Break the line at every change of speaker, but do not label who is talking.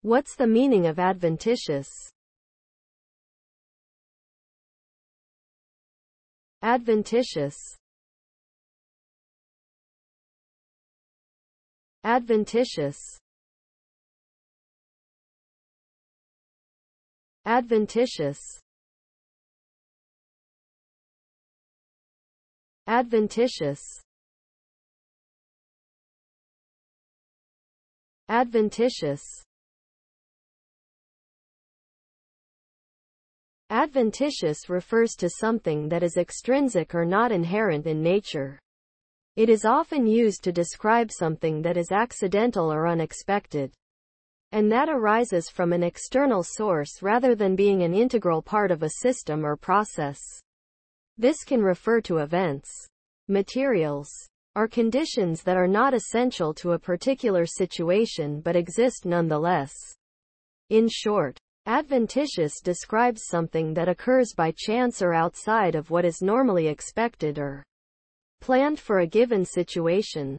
What's the meaning of adventitious? Adventitious. Adventitious. Adventitious. Adventitious. Adventitious. Adventitious refers to something that is extrinsic or not inherent in nature. It is often used to describe something that is accidental or unexpected, and that arises from an external source rather than being an integral part of a system or process. This can refer to events, materials, or conditions that are not essential to a particular situation but exist nonetheless. In short, adventitious describes something that occurs by chance or outside of what is normally expected or planned for a given situation.